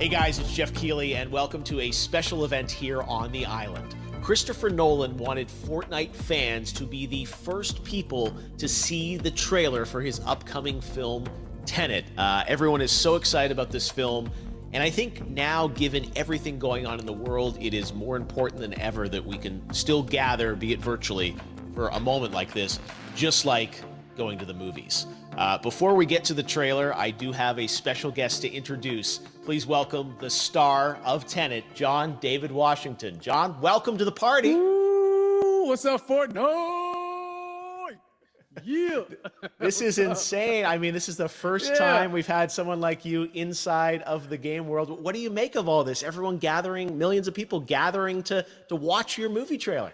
Hey guys, it's Jeff Keighley, and welcome to a special event here on the island. Christopher Nolan wanted Fortnite fans to be the first people to see the trailer for his upcoming film, Tenet. Everyone is so excited about this film, and I think now, given everything going on in the world, it is more important than ever that we can still gather, be it virtually, for a moment like this, just like going to the movies. Before we get to the trailer, I do have a special guest to introduce. Please welcome the star of Tenet, John David Washington. John, welcome to the party. Ooh, what's up, Fortnite? Yeah. This is insane. I mean, this is the first time we've had someone like you inside of the game world. What do you make of all this? Everyone gathering, millions of people gathering to watch your movie trailer.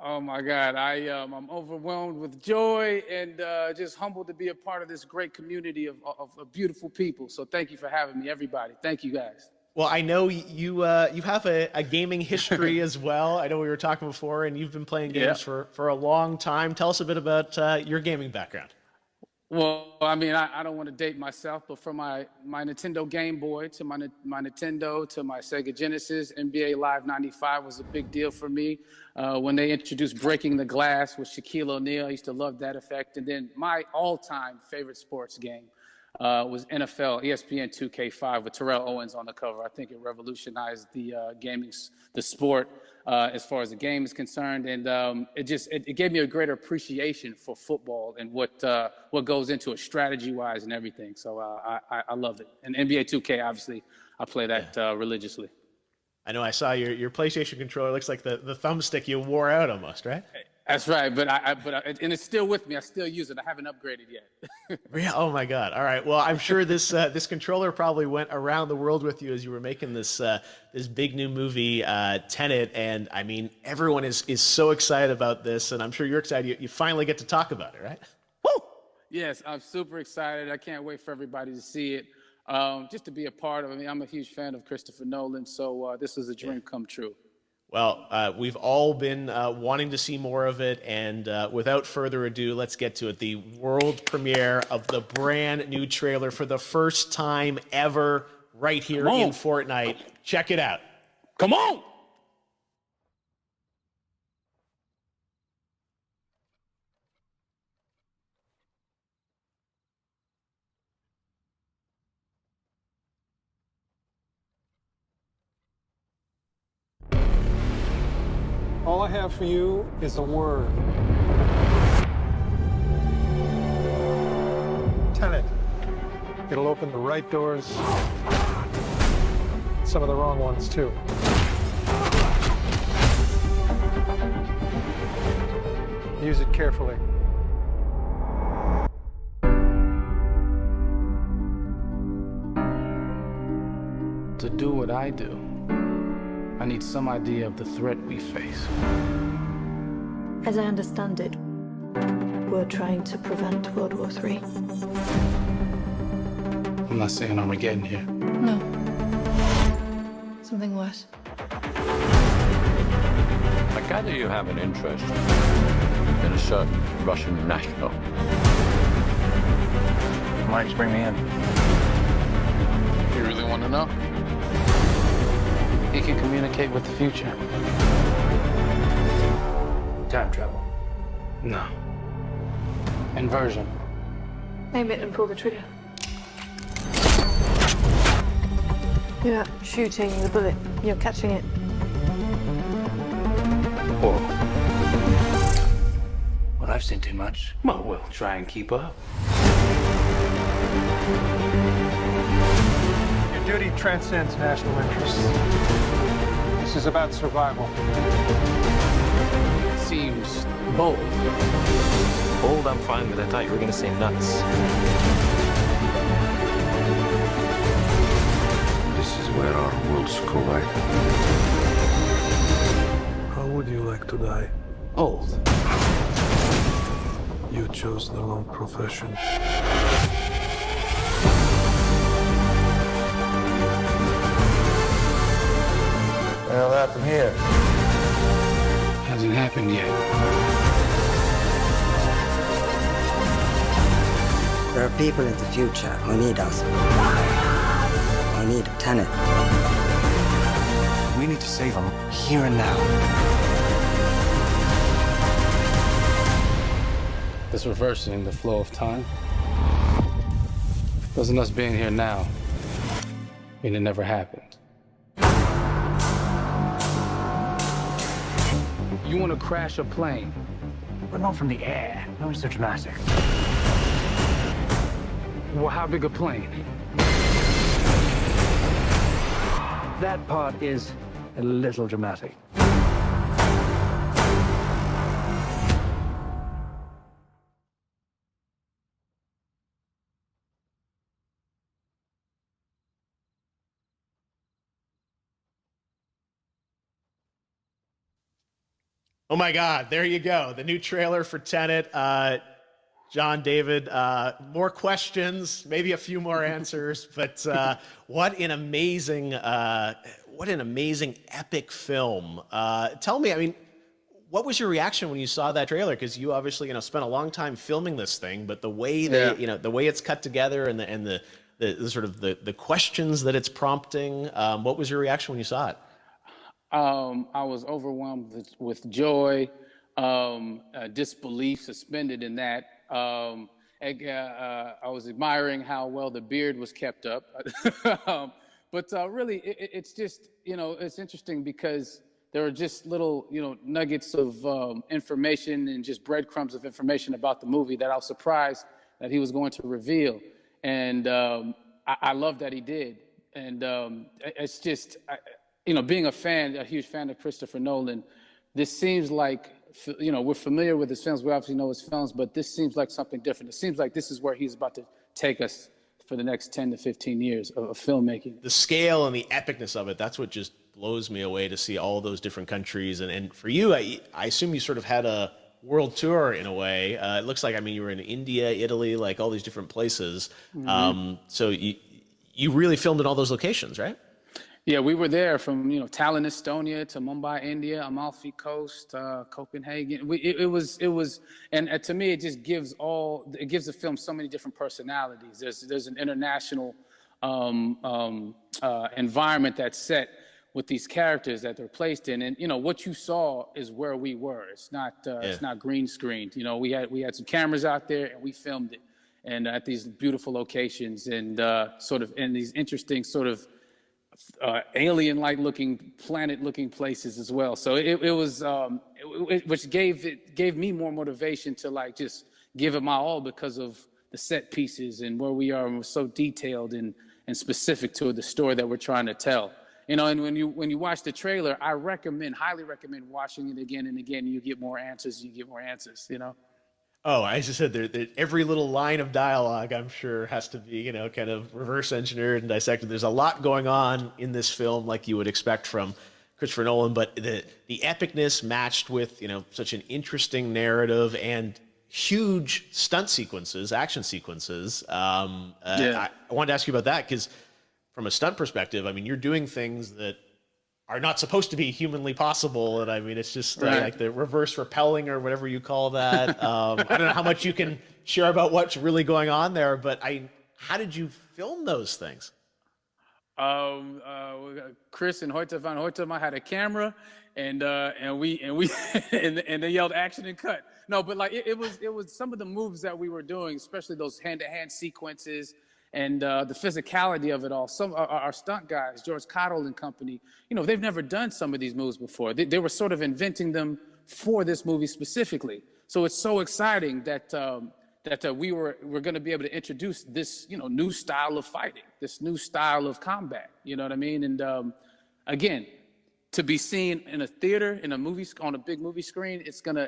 Oh my God, I'm overwhelmed with joy and just humbled to be a part of this great community of beautiful people. So thank you for having me, everybody. Thank you, guys. Well, I know you have a gaming history as well. I know we were talking before, and you've been playing games for a long time. Tell us a bit about your gaming background. Well, I mean, I don't want to date myself, but from my Nintendo Game Boy to my Nintendo to my Sega Genesis, NBA Live 95 was a big deal for me. When they introduced Breaking the Glass with Shaquille O'Neal, I used to love that effect. And then my all-time favorite sports game was NFL ESPN 2K5 with Terrell Owens on the cover. I think it revolutionized the the sport as far as the game is concerned, and it gave me a greater appreciation for football and what goes into it strategy-wise and everything. So I love it. And NBA 2K, obviously, I play that religiously. I know I saw your PlayStation controller. Looks like the thumbstick you wore out almost, right? That's right, but and it's still with me. I still use it. I haven't upgraded yet. Yeah. Oh my God. All right. Well, I'm sure this this controller probably went around the world with you as you were making this this big new movie, Tenet. And I mean, everyone is so excited about this, and I'm sure you're excited. You finally get to talk about it, right? Woo! Yes, I'm super excited. I can't wait for everybody to see it. Just to be a part of it. I mean, I'm a huge fan of Christopher Nolan, so this is a dream come true. Well, we've all been wanting to see more of it, and without further ado, let's get to it. The world premiere of the brand new trailer for the first time ever right here in Fortnite. Check it out. Come on! All I have for you is a word. Tenet. It'll open the right doors, some of the wrong ones too. Use it carefully. To do what I do, I need some idea of the threat we face. As I understand it, we're trying to prevent World War III. I'm not saying Armageddon here. No. Something worse. I gather you have an interest in a certain Russian national. Why don't you bring me in? You really want to know? He can communicate with the future. Time travel. No. Inversion. Aim it and pull the trigger. You're not shooting the bullet, you're catching it. Whoa. Well, I've seen too much. Well, we'll try and keep up. Your duty transcends national interests. This is about survival. Seems bold. Bold, I'm fine with. I thought you were going to say nuts. This is where our worlds collide. How would you like to die? Old. You chose the wrong profession. Well, that from here. Hasn't happened yet. There are people in the future who need us. I need Tenet. We need to save him here and now. This reversing the flow of time. Doesn't us being here now mean it never happened? You want to crash a plane? But not from the air. No, it's so dramatic. Well, how big a plane? That part is a little dramatic. Oh my God, there you go. The new trailer for Tenet. John, David, more questions, maybe a few more answers, but what an amazing epic film. Tell me, I mean, what was your reaction when you saw that trailer? Because you obviously, spent a long time filming this thing, but the way the way it's cut together and the sort of the questions that it's prompting, what was your reaction when you saw it? I was overwhelmed with joy, disbelief, suspended in that. I was admiring how well the beard was kept up. But really, it's just, it's interesting because there are just little, nuggets of information and just breadcrumbs of information about the movie that I was surprised that he was going to reveal. And I love that he did. And it's just... being a huge fan of Christopher Nolan, this seems like, we're familiar with his films. We obviously know his films, but this seems like something different. It seems like this is where he's about to take us for the next 10 to 15 years of filmmaking. The scale and the epicness of it, that's what just blows me away to see all those different countries. And for you, I assume you sort of had a world tour in a way. It looks like, you were in India, Italy, like all these different places. Mm-hmm. So you really filmed in all those locations, right? Yeah, we were there from Tallinn, Estonia, to Mumbai, India, Amalfi Coast, Copenhagen. It was, and to me, it just gives the film so many different personalities. There's an international environment that's set with these characters that they're placed in, and what you saw is where we were. It's not green screened. We had some cameras out there and we filmed it, and at these beautiful locations and sort of in these interesting sort of alien-like looking, planet-looking places as well. So which gave me more motivation to just give it my all because of the set pieces and where we are, and we're so detailed and specific to the story that we're trying to tell. And when you watch the trailer, I highly recommend watching it again and again. You get more answers. Oh, I just said that every little line of dialogue, I'm sure, has to be, kind of reverse engineered and dissected. There's a lot going on in this film, like you would expect from Christopher Nolan, but the epicness matched with, such an interesting narrative and huge stunt sequences, action sequences. I wanted to ask you about that because from a stunt perspective, you're doing things that are not supposed to be humanly possible. And it's just like the reverse rappelling or whatever you call that. I don't know how much you can share about what's really going on there, but how did you film those things? Chris and Hoyte van Hoytema had a camera and they yelled action and cut. No, but it was some of the moves that we were doing, especially those hand-to-hand sequences, and the physicality of it all. Some our stunt guys, George Cottle and company, they've never done some of these moves before. They were sort of inventing them for this movie specifically. So it's so exciting that we're going to be able to introduce this new style of fighting, this new style of combat. You know what I mean? And again, to be seen in a theater, in a movie, on a big movie screen, it's gonna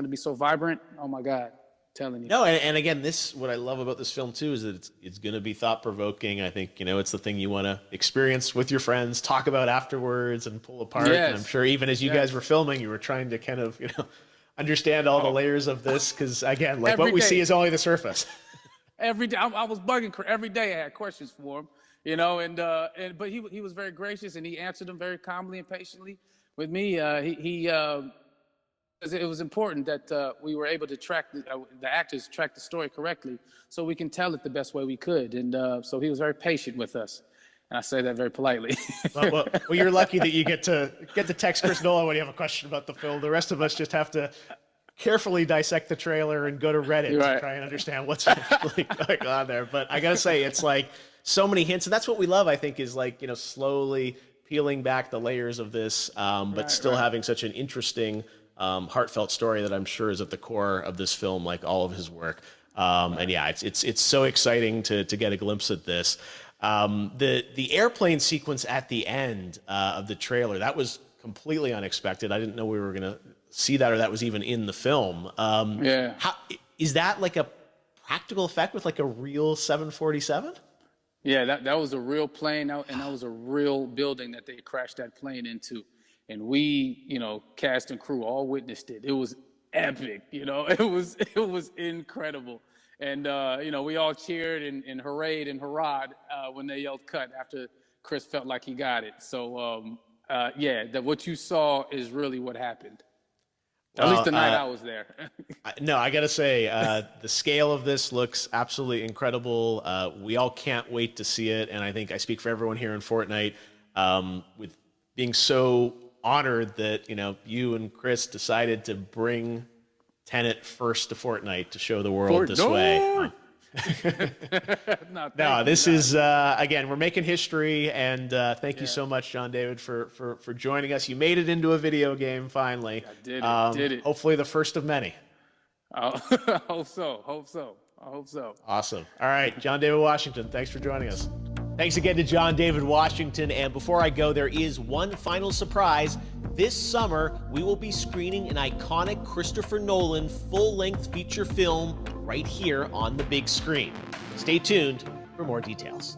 be so vibrant. Oh my God. Telling you. No, and again, what I love about this film too is that it's going to be thought-provoking. I think it's the thing you want to experience with your friends, talk about afterwards, and pull apart. Yes. And I'm sure even as you guys were filming, you were trying to kind of understand all the layers of this because again, what we see is only the surface. Every day, I was bugging every day. I had questions for him, but he was very gracious and he answered them very calmly and patiently. With me, it was important that we were able to track the actors track the story correctly so we can tell it the best way we could. And so he was very patient with us. And I say that very politely. Well, you're lucky that you get to text Chris Nolan when you have a question about the film. The rest of us just have to carefully dissect the trailer and go to Reddit to try and understand what's really going on there. But I gotta say, it's like so many hints, and that's what we love. I think is like, you know, slowly peeling back the layers of this, but still having such an interesting, heartfelt story that I'm sure is at the core of this film, like all of his work. And yeah, it's so exciting to get a glimpse at this. The airplane sequence at the end of the trailer, that was completely unexpected. I didn't know we were gonna see that, or that was even in the film. How is that, like a practical effect with like a real 747? Yeah, that was a real plane out, and that was a real building that they crashed that plane into. And we, you know, cast and crew all witnessed it. It was epic, you know, it was incredible. And, you know, we all cheered and hoorayed and hurrahed when they yelled cut after Chris felt like he got it. So, yeah, what you saw is really what happened. At least the night I was there. No, I got to say, the scale of this looks absolutely incredible. We all can't wait to see it. And I think I speak for everyone here in Fortnite, with being so honored that, you know, you and Chris decided to bring Tenet first to Fortnite to show the world this way. No, this is, again, we're making history, and thank you so much, John David, for joining us. You made it into a video game finally. I did it. Hopefully the first of many. I hope so. Awesome. All right, John David Washington, thanks for joining us. Thanks again to John David Washington. And before I go, there is one final surprise. This summer, we will be screening an iconic Christopher Nolan full-length feature film right here on the big screen. Stay tuned for more details.